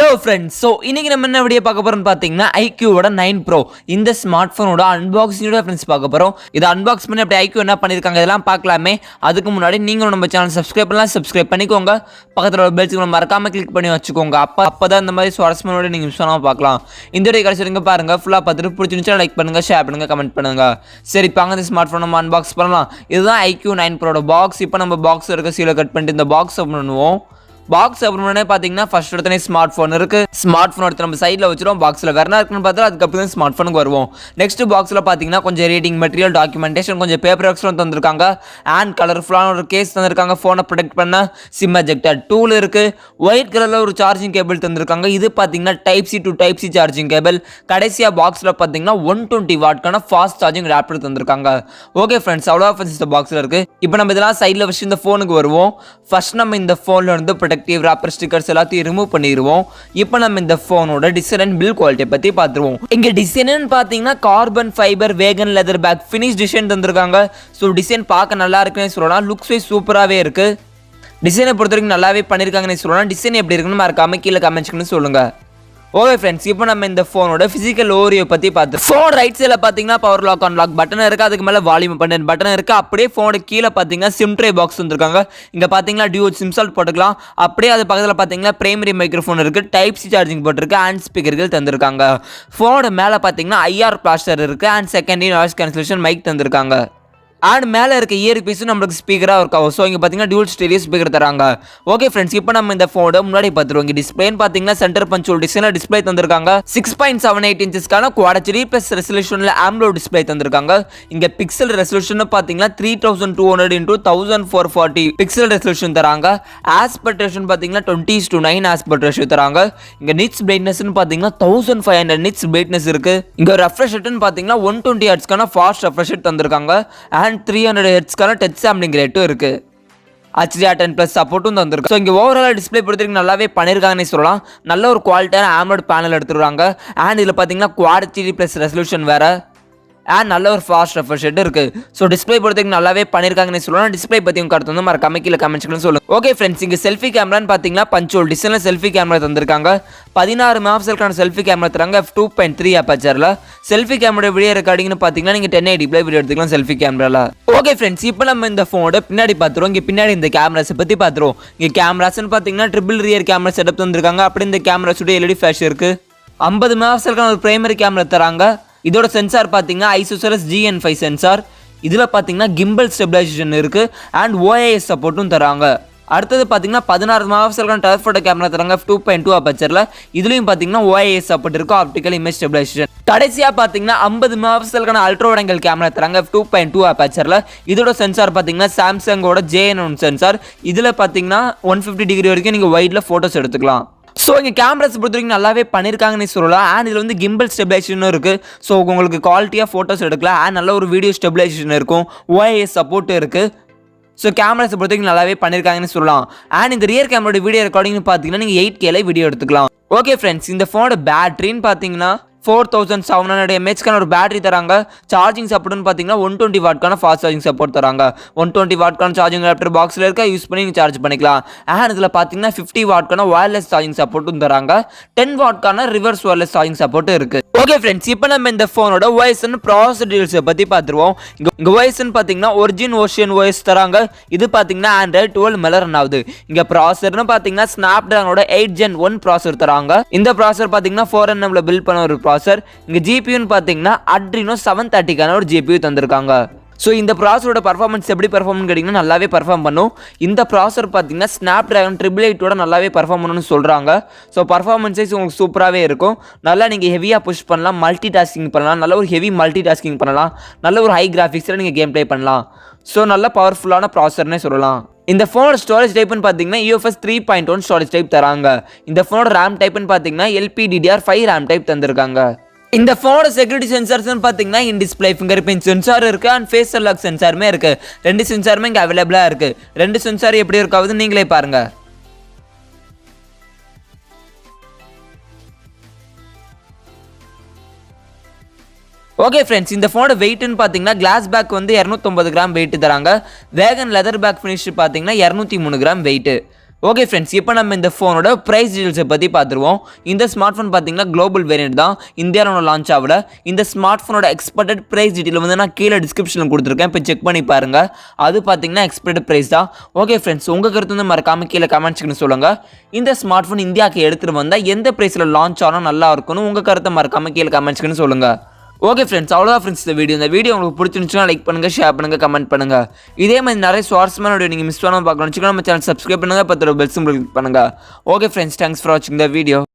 Hello friends, so இன்னைக்கு நம்ம என்ன வீடியோ பார்க்க போறோம்னு பாத்தீங்கன்னா iQOO 9 Pro இந்த ஸ்மார்ட் போனோட அன்பாக்சிங் ஃப்ரெண்ட்ஸ் பார்க்க போறோம். இத அன்பாக்ஸ் பண்ணி அப்படியே iQOO என்ன பண்ணிருக்காங்க இதெல்லாம் பார்க்கலாமே. அதுக்கு முன்னாடி நீங்களும் நம்ம சேனல் சப்ஸ்கிரைப் பண்ணிக்கோங்க. பக்கத்துல உள்ள பெல் சிம்பல் மறக்காம கிளிக் பண்ணி வச்சுக்கோங்க. அப்பதான் இந்த மாதிரி சுவாரஸ்யமான வீடியோ நீங்க மிஸ் பண்ணாம பார்க்கலாம். இந்த வீடியோ கடைசிவரைக்கும் பாருங்க. ஃபுல்லா பார்த்துட்டு பிடிச்சிருந்தா லைக் பண்ணுங்க, ஷேர் பண்ணுங்க, கமெண்ட் பண்ணுங்க. சரி பாங்க இந்த ஸ்மார்ட் போன் நம்ம அன்பாக்ஸ் பண்ணலாம். இதுதான் iQOO 9 Pro பாக்ஸ். இப்போ நம்ம பாக்ஸ் இருக்க சீலை கட் பண்ணிட்டு இந்த பாக்ஸ் ஓபன் பண்ணுவோம். பாக்ஸ் ஓபன் பண்ணே பாத்தீங்கன்னா ஃபர்ஸ்ட் எடுத்தனே ஸ்மார்ட் போன் இருக்கு. ஸ்மார்ட் போன் எடுத்து நம்ம சைடுல வச்சிரோம். பாக்ஸ்ல வேற என்ன இருக்குன்னு பார்த்தா அதுக்கு அப்புறம் ஸ்மார்ட் போனுக்கு வருவோம். நெக்ஸ்ட் பாக்ஸ்ல பாத்தீங்கன்னா கொஞ்சம் ரீடிங் மெட்டீரியல், டாக்குமெண்டேஷன், கொஞ்சம் பேப்பர் ஒர்க்ஸ்லாம் தந்திருக்காங்க. அண்ட் கலர்ஃபுல்லான ஒரு கேஸ் தந்திருக்காங்க. போனை ப்ரொடெக்ட் பண்ண சிம் எஜெக்டர் டூல் இருக்கு. ஒயிட் கலர்ல ஒரு சார்ஜிங் கேபிள் தந்திருக்காங்க. இது பாத்தீங்கன்னா type C to type C charging cable. கடைசியா பாக்ஸ்ல பாத்தீங்கன்னா 120 வாட்கான ஃபாஸ்ட் சார்ஜிங் அடாப்டர் தந்திருக்காங்க. ஓகே ஃப்ரெண்ட்ஸ், அவ்வளோ ஃப்ரெண்ட்ஸ் இந்த பாக்ஸ்ல இருக்கு. இப்போ நம்ம இதெல்லாம் சைடுல வச்சு இந்த போனுக்கு வருவோம். ஃபர்ஸ்ட் நம்ம இந்த போன்ல இருந்து ப்ரொடெக்டிவ் ராப்பர் ஸ்டிக்கர்ஸ் எல்லாத்தையும் ரிமூவ் பண்ணிடுவோம். இப்போ நம்ம இந்த போனோட டிசைன் அண்ட் பில்ட் குவாலிட்டி பத்தி பார்த்துருவோம். இங்க டிசைன் பாத்தீங்கன்னா கார்பன் ஃபைபர் வேகன் லெதர் பேக் ஃபினிஷ் டிசைன் தந்திருக்காங்க. ஸோ டிசைன் பார்க்க நல்லா இருக்குன்னு சொல்லலாம். லுக்ஸ் வைஸ் சூப்பராகவே இருக்கு. டிசைனை பொறுத்த வரைக்கும் நல்லாவே பண்ணியிருக்காங்கன்னு சொல்லலாம். டிசைன் எப்படி இருக்குன்னு மறக்காம கீழே கமெண்ட்ஸ்னு சொல்லுங்க. ஓகே ஃப்ரெண்ட்ஸ், இப்போ நம்ம இந்த ஃபோனோட ஃபிசிக்கல் ஓவர்வியூ பற்றி பார்த்து ஃபோன் ரைட் சைடில் பார்த்தீங்கன்னா power lock on lock button இருக்குது. அதுக்கு மேலே வால்யூம் பட்டன் இருக்குது. அப்படியே ஃபோனோட கீழே பார்த்தீங்கன்னா சிம் ட்ரே பாக்ஸ் வந்துருக்காங்க. இங்கே பார்த்தீங்கன்னா டியூட் சிம் சால்ட் போட்டுக்கலாம். அப்படியே அது பக்கத்தில் பார்த்தீங்கன்னா பிரைமரி மைக்ரோஃபோன் இருக்குது. டைப் சி சார்ஜிங் போட்டிருக்கு. அண்ட் ஸ்பீக்கர்கள் தந்திருக்காங்க. ஃபோனோட மேலே பார்த்தீங்கன்னா ஐஆர் பிளாஸ்டர் இருக்குது. And secondary noise cancellation mic தந்திருக்காங்க. அண்ட் மேலே இருக்க இயர் பீஸும் நம்மளுக்கு ஸ்பீக்கராக இருக்கும். ஸோ இங்கே பார்த்தீங்கன்னா டியூல் ஸ்டீரியோ ஸ்பீக்கர் தராங்க. ஓகே ஃப்ரெண்ட்ஸ், இப்போ நம்ம இந்த ஃபோனோட முன்னாடி பார்த்துருவோம். இங்கே டிஸ்பிளேன்னு பார்த்தீங்கன்னா சென்டர் பஞ்சுவல் டிசைனில் டிஸ்பிளே தந்திருக்காங்க. 6.78 இன்ச்சஸ்க்கான குவாட் ஹெச்டி ப்ளஸ் ரெசல்யூஷனில் AMOLED டிஸ்பிளே தந்திருக்காங்க. இங்கே பிக்சல் ரெசல்யூஷன் பார்த்தீங்கன்னா 3200 × 1440 பிக்சல் ரெசல்யூஷன் தராங்க. ஆஸ்பெக்ட் ரேஷியோ பார்த்தீங்கன்னா 20:9 ஆஸ்பெக்ட் ரேஷியோ தராங்க. இங்கே நிட்ஸ் பிரைட்னஸ்னு பார்த்தீங்கன்னா 1500 நிட்ஸ் பிரைட்னஸ் இருக்கு. இங்கே ரெஃப்ரெஷ் ரேட்னு பார்த்தீங்கன்னா 120 ஹெர்ட்ஸ்க்கான ஃபாஸ்ட் ரெஃப்ரெஷ் ரேட் தந்திருக்காங்க. அண்ட் 300 ஹெர்ட்ஸ்க்கான டச் சாம்பிளிங் ரேட்டும் இருக்கு. HDR10+ சப்போர்ட்டும் தந்திருக்கு. ஸோ இங்கே ஓவரால் டிஸ்பிளே பொறுத்தவரைக்கும் நல்லாவே பண்ணியிருக்காங்கன்னு சொல்லலாம். நல்ல ஒரு குவாலிட்டியான AMOLED பேனல் எடுத்துருவாங்க. அண்ட் இதில் பார்த்தீங்கன்னா குவாட் ஹெச்டி ப்ளஸ் ரெசல்யூஷன் வேற. அண்ட் நல்ல ஒரு ஃபாஸ்ட் ரெஃப்ரெஷ் ரேட் இருக்கு. ஸோ டிஸ்பிளே பொறுத்தவரைக்கும் நல்லாவே பண்ணியிருக்காங்கன்னு சொல்லலாம். டிஸ்பிளே பற்றி உங்க கருத்து வந்து மறக்காம கீழே கமெண்ட்ஸ்னு சொல்லுங்க. ஓகே ஃப்ரெண்ட்ஸ், இங்கே செல்ஃபி கேமரான்னு பார்த்தீங்கன்னா பஞ்சோல் டிசைனில் செல்ஃபி கேமரா தந்திருக்காங்க. 16 மெகாபிக்சலுக்கான செல்ஃபி கேமரா தராங்க. f2.3 அப்பச்சரில் செல்ஃபி கேமரா வீடியோ ரெக்கார்டிங்னு பார்த்தீங்கன்னா நீங்கள் 1080p வீடியோ எடுத்துக்கலாம் செல்ஃபி கேமராவில். ஓகே ஃப்ரெண்ட்ஸ், இப்போ நம்ம இந்த ஃபோனோட பின்னாடி பார்த்துருவோம். இங்கே பின்னாடி இந்த கேமராஸை பற்றி பார்த்துருவோம். இங்கே கேமராஸ்ன்னு பார்த்தீங்கன்னா ட்ரிபிள் ரியர் கேமரா செட்டப் தந்திருக்காங்க. அப்படி இந்த கேமராஸோட LED ஃபிளாஷ் இருக்கு. 50 மெகாபிக்சலுக்கான ஒரு பிரைமரி கேமரா தராங்க. இதோட சென்சார் பார்த்தீங்கன்னா ஐசோசெலஸ் GN5 சென்சார். இதில் பார்த்தீங்கன்னா கிம்பல் ஸ்டெபிலைசேஷன் இருக்குது. அண்ட் OIS சப்போர்ட்டும் தராங்க. அடுத்தது பார்த்தீங்கன்னா 16 மெகாபிக்சலுக்கான டெலஃபோட்டோ கேமரா தராங்க. f2.2 அப்பச்சரில் இதுலையும் பார்த்தீங்கன்னா OIS சப்போர்ட் இருக்கும். Optical image stabilisation. கடைசியாக பார்த்தீங்கன்னா 50 மெகாபிக்சலுக்கான அல்ட்ரா வைட் ஆங்கிள் கேமரா தராங்க. f2.2 அப்பச்சரில் இதோட சென்சார் பார்த்தீங்கன்னா சாம்சங்கோட JN1 சென்சார். இதில் பார்த்தீங்கன்னா 150 டிகிரி வரைக்கும் நீங்கள் வைடில் ஃபோட்டோஸ் எடுத்துக்கலாம். ஸோ இங்கே கேமராஸ் பொறுத்த வரைக்கும் நல்லாவே பண்ணியிருக்காங்கன்னு சொல்லலாம். அண்ட் இதில் வந்து கிம்பல் ஸ்டெபிலைசேஷனும் இருக்குது. ஸோ உங்களுக்கு குவாலிட்டியாக ஃபோட்டோஸ் எடுக்கலாம். அண்ட் நல்ல ஒரு வீடியோ ஸ்டெபிலைசேஷன் இருக்கும். OIS சப்போர்ட்டும் இருக்குது. ஸோ கேமராஸ் பொறுத்த வரைக்கும் நல்லாவே பண்ணியிருக்காங்கன்னு சொல்லலாம். அண்ட் இந்த ரியர் கேமரோட வீடியோ ரெக்கார்டிங்னு பார்த்தீங்கன்னா நீங்கள் 8K வீடியோ எடுத்துக்கலாம். ஓகே ஃப்ரெண்ட்ஸ், இந்த ஃபோனோட பேட்டரின்னு பார்த்தீங்கன்னா 4700 mAh ஒரு பேட்டரி தராங்க. சார்ஜிங் சப்போர்ட்னு பார்த்தீங்கன்னா 120 வாட்கான ஃபாஸ்ட் சார்ஜிங் சப்போர்ட் தராங்க. 120 வாட்கான சார்ஜிங் அடாப்டர் பாக்ஸில் இருக்க யூஸ் பண்ணி நீங்கள் சார்ஜ் பண்ணிக்கலாம். அண்ட் இதில் பார்த்தீங்கன்னா 50 வாட்கான வயர்லெஸ் சார்ஜிங் சப்போர்ட்டும் தராங்க. 10 வாட்கான ரிவர்ஸ் வயர்லெஸ் சார்ஜிங் சப்போர்ட்டும் இருக்குது. ஓகே ஃப்ரெண்ட்ஸ், இப்போ நம்ம இந்த ஃபோனோட OS ப்ராசஸர் டீடைல்ஸை பற்றி பார்த்துருவோம். இங்கே OS பார்த்தீங்கன்னா ஒரிஜின் ஓஷன் OS தராங்க. இது பார்த்தீங்கன்னா Android 12 மேலே ரன் ஆகுது. இங்கே ப்ராசஸர்னு பார்த்தீங்கன்னா ஸ்னாப்டிராகனோட 8 Gen 1 ப்ராசஸர் தராங்க. இந்த ப்ராசஸர் பார்த்தீங்கன்னா 4nm பில்ட் பண்ண ஒரு ப்ராசஸர். இங்க GPUன்னு பார்த்தீங்கன்னா Adreno 730க்கான ஒரு GPU தந்திருக்காங்க. ஸோ இந்த ப்ராசஸரோட பர்ஃபார்மன்ஸ் எப்படி பர்ஃபார்மன்ஸ் கேட்டிங்கன்னா நல்லாவே பர்ஃபார்ம் பண்ணும். இந்த ப்ராசஸர் பார்த்தீங்கன்னா ஸ்னாப்டிராகன் 888 நல்லாவே பர்ஃபார்ம் பண்ணணும்னு சொல்கிறாங்க. ஸோ பர்ஃபார்மன்ஸே உங்களுக்கு சூப்பராகவே இருக்கும். நல்லா நீங்கள் ஹெவியாக புஷ் பண்ணலாம், மல்டி டாஸ்கிங் பண்ணலாம். நல்ல ஒரு ஹெவி மல்டி டாஸ்கிங் பண்ணலாம். நல்ல ஒரு ஹை கிராஃபிக்ஸில் நீங்கள் கேம் ப்ளே பண்ணலாம். ஸோ நல்ல பவர்ஃபுல்லான ப்ராசஸர்னே சொல்லலாம். இந்த ஃபோனோட ஸ்டோரேஜ் டைப்னு பார்த்தீங்கன்னா UFS 3.1 ஸ்டோரேஜ் டைப் தராங்க. இந்த ஃபோனோட RAM டைப்னு பார்த்தீங்கன்னா LPDDR5 RAM டைப் தந்திருக்காங்க. இந்த ஃபோனோட செக்யூரிட்டி சென்சார்ஸ்னு பார்த்தீங்கன்னா in display finger print sensor இருக்குது. அண்ட் ஃபேஸ் அன்லாக் சென்சாருமே இருக்குது. 2 சென்சாருமே இங்கே அவைலபிளாக இருக்குது. 2 சென்சார் எப்படி இருக்காவது நீங்களே பாருங்கள். ஓகே ஃப்ரெண்ட்ஸ், இந்த ஃபோனோட வெயிட்னு பார்த்தீங்கன்னா கிளாஸ் பேக் வந்து 250 கிராம் வெயிட் தராங்க. வேகன் லெதர் பேக் ஃபினிஷ் பார்த்தீங்கன்னா 203 கிராம் வெயிட். ஓகே ஃப்ரெண்ட்ஸ், இப்போ நம்ம இந்த ஃபோனோட ப்ரைஸ் டீட்டெயில்ஸை பற்றி பார்த்துருவோம். இந்த ஸ்மார்ட் ஃபோன் பார்த்தீங்கன்னா குளோபல் வேரியன்ட் தான், இந்தியாவில் லான்ச் ஆகல. இந்த ஸ்மார்ட் ஃபோனோட எக்ஸ்பெக்டட் ப்ரைஸ் டீட்டெயில் வந்து நான் கீழே டிஸ்கிரிப்ஷனில் கொடுத்துருக்கேன், இப்போ செக் பண்ணி பாருங்கள். அது பார்த்தீங்கன்னா எக்ஸ்பெக்டட் ப்ரைஸ் தான். ஓகே ஃப்ரெண்ட்ஸ், உங்கள் கருத்து வந்து மறக்காமல் கீழே கமெண்ட்ஸ்க்கு சொல்லுங்கள். இந்த ஸ்மார்ட் ஃபோன் இந்தியாவுக்கு எடுத்துகிட்டு வந்தால் எந்த ப்ரைஸில் லான்ச் ஆனால் நல்லா இருக்கும்னு உங்கள் கருத்தை மறக்காமல் கீழே கமெண்ட்ஸ்க்கு சொல்லுங்கள். ஓகே ஃப்ரெண்ட்ஸ், அவ்வளோதான் ஃப்ரெண்ட்ஸ் இந்த வீடியோ உங்களுக்கு பிடிச்சிருந்துச்சுன்னா லைக் பண்ணுங்கள், ஷேர் பண்ணுங்கள், கமெண்ட் பண்ணுங்கள். இதே மாதிரி நிறைய சுவாரஸ்யமான வீடியோ நீங்கள் மிஸ் பண்ணாமல் பார்க்கணும்னு நம்ம சேனல் சப்ஸ்கிரைப் பண்ணுங்கள், பத்து பெல் சிம்பிள் கிளிக் பண்ணுங்கள். ஓகே ஃப்ரெண்ட்ஸ், தேங்க்ஸ் ஃபார் வாட்சிங் த வீடியோ.